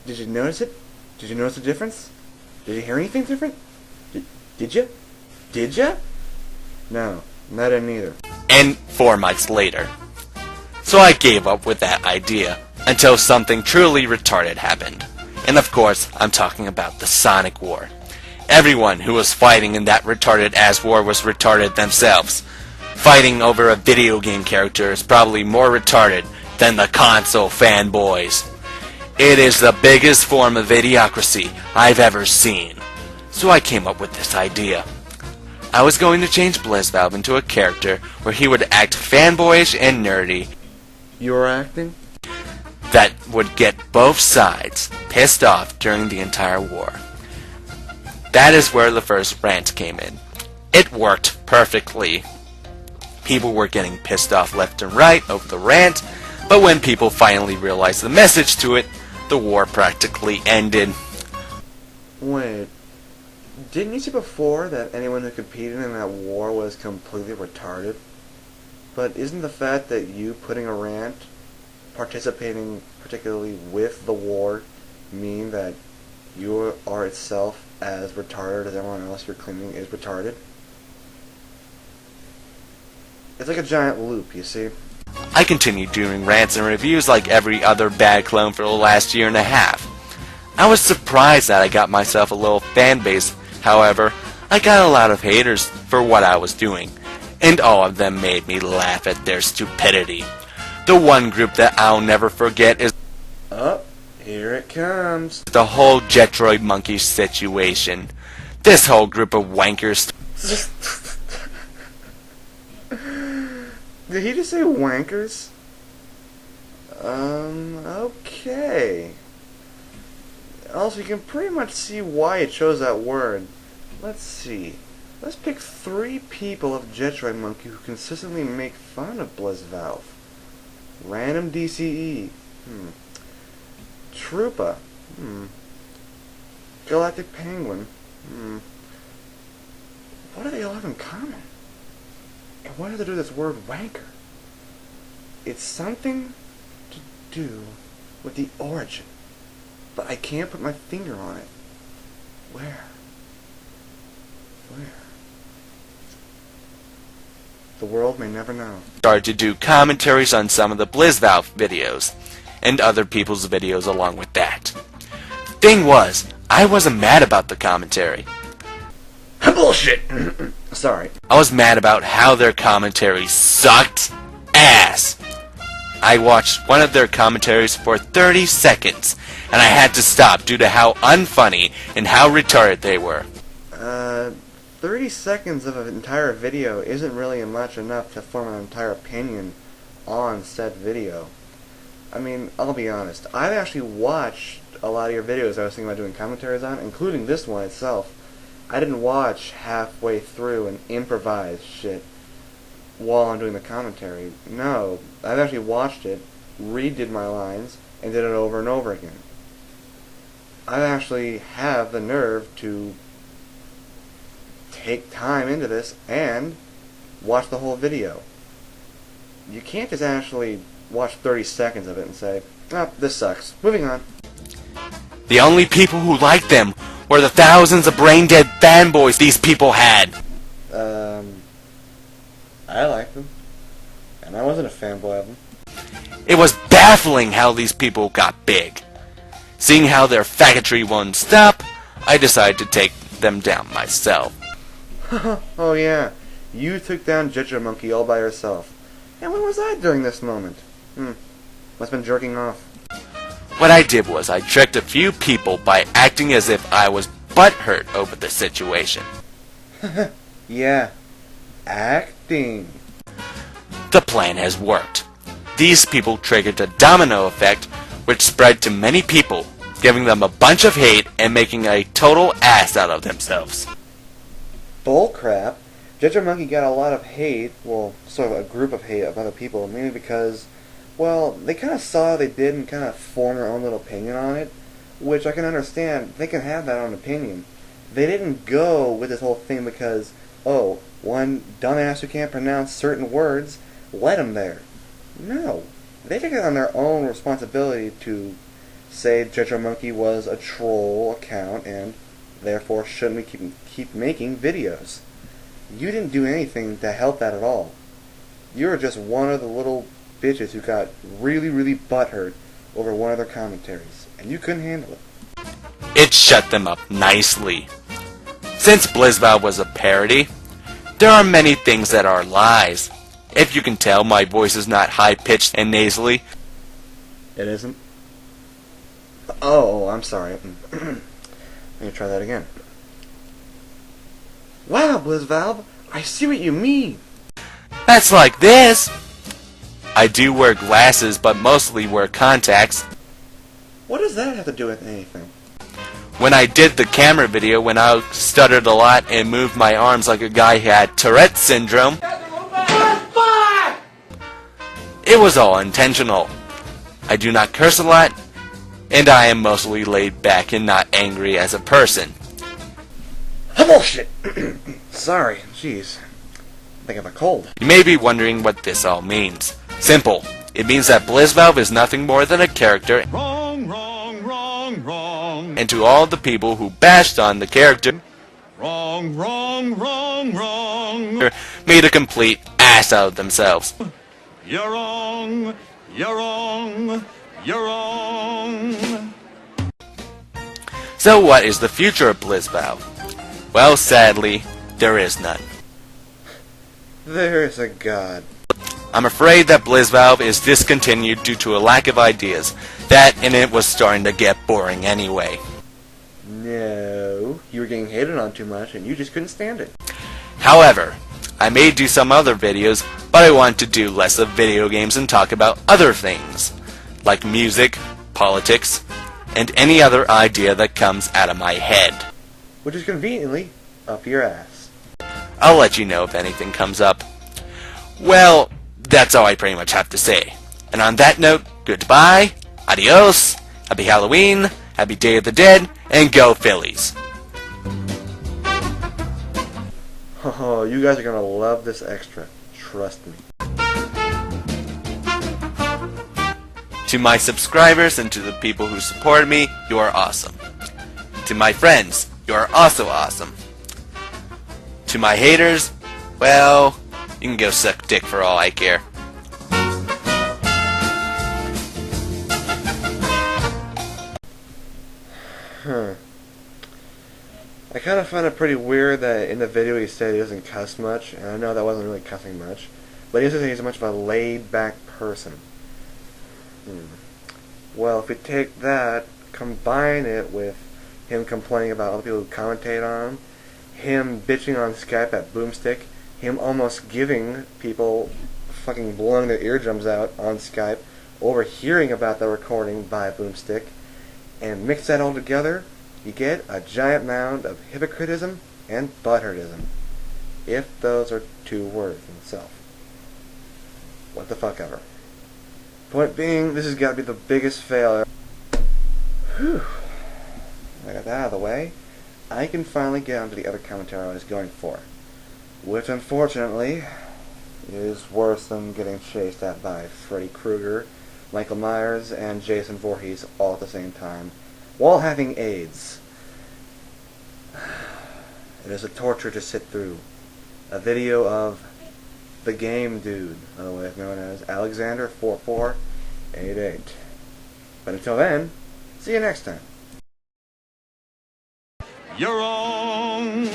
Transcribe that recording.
Did you notice it? Did you notice the difference? Did you hear anything different? Did you? Did you? No, I didn't either. And 4 months later. So I gave up with that idea until something truly retarded happened. And of course, I'm talking about the Sonic War. Everyone who was fighting in that retarded-ass war was retarded themselves. Fighting over a video game character is probably more retarded than the console fanboys. It is the biggest form of idiocracy I've ever seen. So I came up with this idea. I was going to change Blizzvalve into a character where he would act fanboyish and nerdy. You were acting? That would get both sides pissed off during the entire war. That is where the first rant came in. It worked perfectly. People were getting pissed off left and right over the rant, but when people finally realized the message to it, the war practically ended. Wait, didn't you say before that anyone who competed in that war was completely retarded? But isn't the fact that you putting a rant, participating particularly with the war, mean that you are itself as retarded as everyone else you're claiming is retarded? It's like a giant loop, you see? I continued doing rants and reviews like every other bad clone for the last year and a half. I was surprised that I got myself a little fan base. However, I got a lot of haters for what I was doing, and all of them made me laugh at their stupidity. The one group that I'll never forget is Here it comes. the whole Jetroid Monkey situation. This whole group of wankers. Did he just say wankers? Okay. Also, you can pretty much see why it chose that word. Let's see. Let's pick 3 people of Jetroid Monkey who consistently make fun of Blizzvalve. Random DCE. Troopa. Galactic Penguin. What do they all have in common? And what does it do with this word wanker? It's something to do with the origin, but I can't put my finger on it. Where? The world may never know. Started to do commentaries on some of the Blizzvalve videos, and other people's videos along with that. The thing was, I wasn't mad about the commentary. Bullshit! Sorry. I was mad about how their commentary sucked ass. I watched one of their commentaries for 30 seconds, and I had to stop due to how unfunny and how retarded they were. 30 seconds of an entire video isn't really much enough to form an entire opinion on said video. I mean, I'll be honest, I've actually watched a lot of your videos I was thinking about doing commentaries on, including this one itself. I didn't watch halfway through and improvise shit while I'm doing the commentary. No, I've actually watched it, redid my lines, and did it over and over again. I actually have the nerve to take time into this and watch the whole video. You can't just actually watch 30 seconds of it and say, this sucks. Moving on. The only people who liked them were the thousands of brain-dead fanboys these people had. I liked them. And I wasn't a fanboy of them. It was baffling how these people got big. Seeing how their faggotry won't stop, I decided to take them down myself. Oh yeah, you took down Jetroid Monkey all by yourself. And where was I during this moment? Must have been jerking off. What I did was I tricked a few people by acting as if I was butthurt over the situation. Yeah, acting. The plan has worked. These people triggered a domino effect which spread to many people, giving them a bunch of hate and making a total ass out of themselves. Bullcrap. Jetroid Monkey got a lot of hate, well, sort of a group of hate of other people, mainly because, well, they kind of saw they did and kind of formed their own little opinion on it, which I can understand. They can have that own opinion. They didn't go with this whole thing because, oh, one dumbass who can't pronounce certain words, let him there. No. They took it on their own responsibility to say Jojo Monkey was a troll account and therefore shouldn't keep making videos. You didn't do anything to help that at all. You were just one of the little bitches who got really, really butthurt over one of their commentaries, and you couldn't handle it. It shut them up nicely. Since Blizzvalve was a parody, there are many things that are lies. If you can tell, my voice is not high-pitched and nasally. It isn't? Oh, I'm sorry. Let me try that again. Wow, Blizzvalve, I see what you mean. That's like this. I do wear glasses, but mostly wear contacts. What does that have to do with anything? When I did the camera video, when I stuttered a lot and moved my arms like a guy who had Tourette's syndrome, it was all intentional. I do not curse a lot, and I am mostly laid back and not angry as a person. Bullshit! Sorry, jeez. I think I have a cold. You may be wondering what this all means. Simple. It means that Blizzvalve is nothing more than a character. Wrong, wrong, wrong, wrong. And to all the people who bashed on the character, Wrong, wrong, wrong, wrong. made a complete ass out of themselves. You're wrong, you're wrong, you're wrong. So what is the future of Blizzvalve? Well, sadly, there is none. There is a god. I'm afraid that Blizzvalve is discontinued due to a lack of ideas. That and it was starting to get boring anyway. No, you were getting hated on too much and you just couldn't stand it. However, I may do some other videos, but I want to do less of video games and talk about other things, like music, politics, and any other idea that comes out of my head. Which is conveniently up your ass. I'll let you know if anything comes up. Well, that's all I pretty much have to say. And on that note, goodbye, adios, happy Halloween, happy Day of the Dead, and go Phillies. Oh, you guys are gonna love this extra. Trust me. To my subscribers and to the people who support me, you are awesome. To my friends, you are also awesome. To my haters, well, you can go suck dick for all I care. I kind of find it pretty weird that in the video he said he doesn't cuss much, and I know that wasn't really cussing much, but he doesn't say he's much of a laid-back person. Well, if we take that, combine it with him complaining about other people who commentate on him bitching on Skype at Boomstick, him almost giving people fucking blowing their eardrums out on Skype, overhearing about the recording by Boomstick, and mix that all together, you get a giant mound of hypocritism and butthurtism. If those are two words in itself. What the fuck ever. Point being, this has got to be the biggest failure. Whew. I got that out of the way. I can finally get onto the other commentary I was going for. Which, unfortunately, is worse than getting chased at by Freddy Krueger, Michael Myers, and Jason Voorhees all at the same time, while having AIDS. It is a torture to sit through. A video of the game dude, otherwise known as Alexander4488. But until then, see you next time. You're wrong.